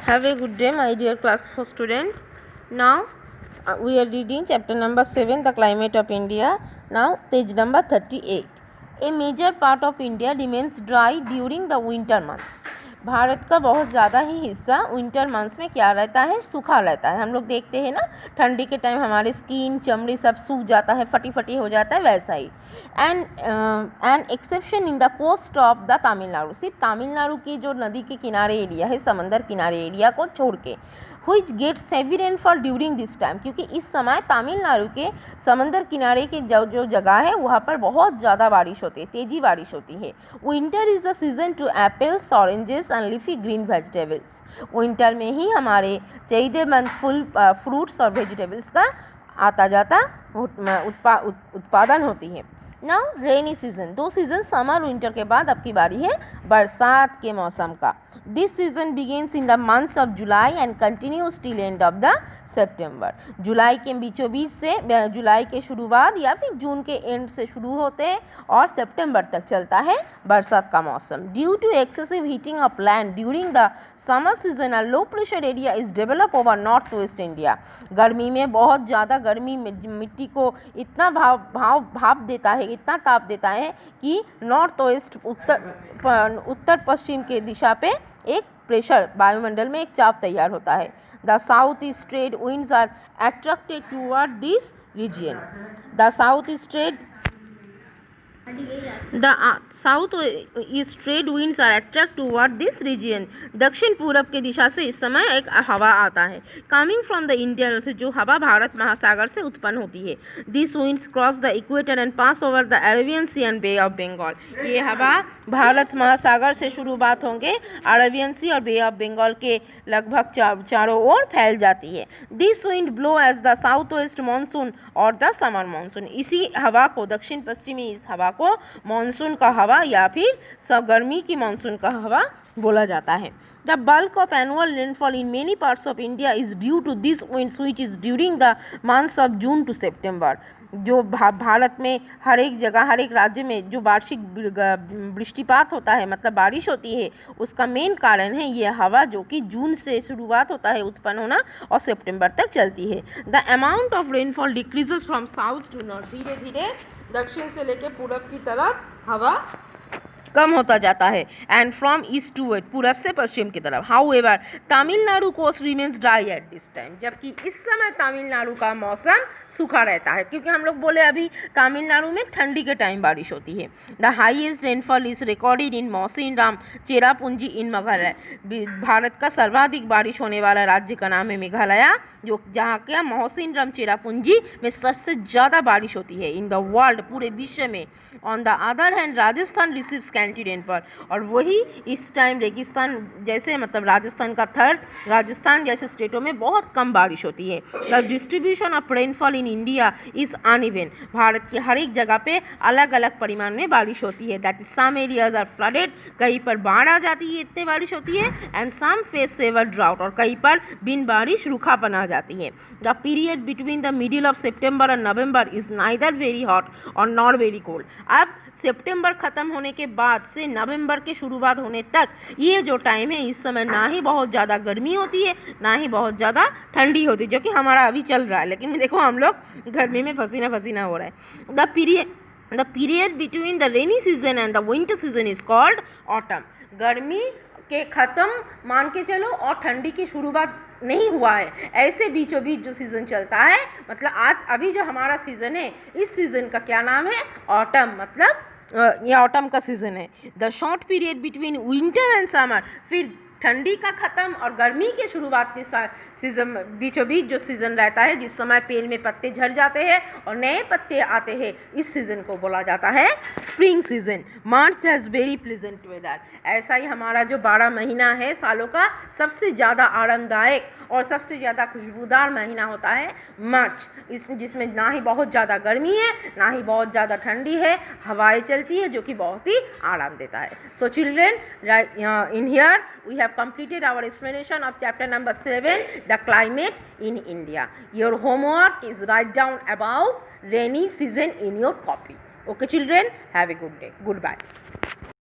Have a good day, my dear class 4 student. Now we are reading chapter number 7, the climate of India. Now page number 38. A major part of India remains dry during the winter months. Bharat का बहुत ज़्यादा ही हिस्सा winter months में क्या रहता है, सूखा रहता है. हम लोग देखते हैं ना, ठंडी के टाइम हमारी स्किन, चमड़ी सब सूख जाता है, फटी फटी हो जाता है, वैसा ही. And exception in the coast of the Tamil Nadu, सिर्फ तमिलनाडु की जो नदी के किनारे एरिया है, समंदर किनारे एरिया को छोड़ के, which gets heavy rainfall during this time, क्योंकि इस समय तमिलनाडु के समंदर किनारे के जो जगह है वहाँ पर बहुत ज़्यादा बारिश होती है, तेज़ी बारिश होती है. Winter is the season two apples, oranges and leafy green vegetables. Winter में ही हमारे सेहतमंद फुल फ्रूट्स और वेजिटेबल्स का आता जाता उत्पादन होती है. नाउ रेनी सीजन, दो सीजन समर विंटर के बाद अब की बारी है बरसात के मौसम का. This season begins in the months of July and continues till end of the September. जुलाई के बीचों बीच से, जुलाई के शुरुआत या फिर जून के एंड से शुरू होते हैं और सितंबर तक चलता है बरसात का मौसम. Due to excessive heating of land during the summer season a low pressure area is develop over north west India. गर्मी में बहुत ज़्यादा गर्मी मिट्टी को इतना भाप देता है, इतना ताप देता है कि नॉर्थ वेस्ट उत्तर पश्चिम के दिशा पे एक प्रेशर, वायुमंडल में एक चाप तैयार होता है. The south east trade winds are attracted toward this region. The south east trade south east trade winds are attract toward this region. दक्षिण पूरब के दिशा से इस समय एक हवा आता है, कमिंग फ्रॉम द इंडियन, से जो हवा भारत महासागर से उत्पन्न होती है. This winds cross the equator and pass over the Arabian sea and bay of Bengal. ये हवा भारत महासागर से शुरुआत होंगे, अरेबियन सी और बे ऑफ बंगाल के लगभग चारों ओर फैल जाती है. This wind blow as the south west monsoon और द समर मानसून. इसी हवा को, दक्षिण पश्चिमी इस हवा को मानसून का हवा या फिर गर्मी की मानसून का हवा बोला जाता है. The bulk of annual rainfall in many parts of India is due to this winds which is during the months of June to September. जो भारत में हर एक जगह, हर एक राज्य में जो वार्षिक वृष्टिपात होता है, मतलब बारिश होती है, उसका मेन कारण है ये हवा जो कि जून से शुरुआत होता है उत्पन्न होना और सितंबर तक चलती है. The amount of rainfall decreases from south to north. धीरे धीरे दक्षिण से लेकर पूरब की तरफ हवा कम होता जाता है. And from east to west, पूरब से पश्चिम की तरफ. However Tamil Nadu coast remains dry at this time. जबकि इस समय तमिलनाडु का मौसम सूखा रहता है, क्योंकि हम लोग बोले अभी तमिलनाडु में ठंडी के टाइम बारिश होती है. The highest rainfall is recorded in Mawsynram Cherrapunji in Meghalaya. Bharat का सर्वाधिक बारिश होने वाला राज्य का नाम है मेघालय, जो जहाँ का मौसिनराम चेरापूंजी में सबसे ज़्यादा बारिश होती है इन द वर्ल्ड, पूरे विश्व में. On the other hand Rajasthan receives scanty rainfall. और वही इस टाइम रेगिस्तान जैसे, मतलब राजस्थान का थर्ड, राजस्थान जैसे स्टेटों में बहुत कम बारिश होती है. The distribution of rainfall in India is uneven. Bharat के हर एक जगह पे अलग अलग परिमाण में बारिश होती है. That is some areas are flooded, कहीं पर बाढ़ आ जाती है, इतनी बारिश होती है. And some face severe drought, और कहीं पर बिन बारिश रूखापन आ जाती है. The period between the middle of September और November is neither very hot और नॉट वेरी कोल्ड. अब सितंबर ख़त्म होने के बाद से नवंबर के शुरुआत होने तक ये जो टाइम है, इस समय ना ही बहुत ज़्यादा गर्मी होती है, ना ही बहुत ज़्यादा ठंडी होती है, जो कि हमारा अभी चल रहा है. लेकिन देखो हम लोग गर्मी में पसीना पसीना हो रहा है. The period between the rainy season and the winter season is called autumn. गर्मी के ख़त्म मान के चलो और ठंडी की शुरुआत नहीं हुआ है, ऐसे बीचों बीच जो सीज़न चलता है, मतलब आज अभी जो हमारा सीज़न है, इस सीज़न का क्या नाम है? ऑटम. मतलब ये ऑटम का सीज़न है. The short period between winter and summer, फिर ठंडी का ख़त्म और गर्मी के शुरुआत के सीज़न, बीचों बीच जो सीज़न रहता है, जिस समय पेड़ में पत्ते झड़ जाते हैं और नए पत्ते आते हैं, इस सीज़न को बोला जाता है spring season. March has very pleasant weather. ऐसा ही हमारा जो 12 महीना है सालों का, सबसे ज़्यादा आरामदायक और सबसे ज़्यादा खुशबूदार महीना होता है मार्च. जिसमें ना ही बहुत ज़्यादा गर्मी है, ना ही बहुत ज़्यादा ठंडी है, हवाएं चलती है, जो कि बहुत ही आराम देता है. सो children, in here we have completed our explanation of chapter number 7, the climate in India. Your homework is write down about rainy season in your copy. Okay children, have a good day. Goodbye.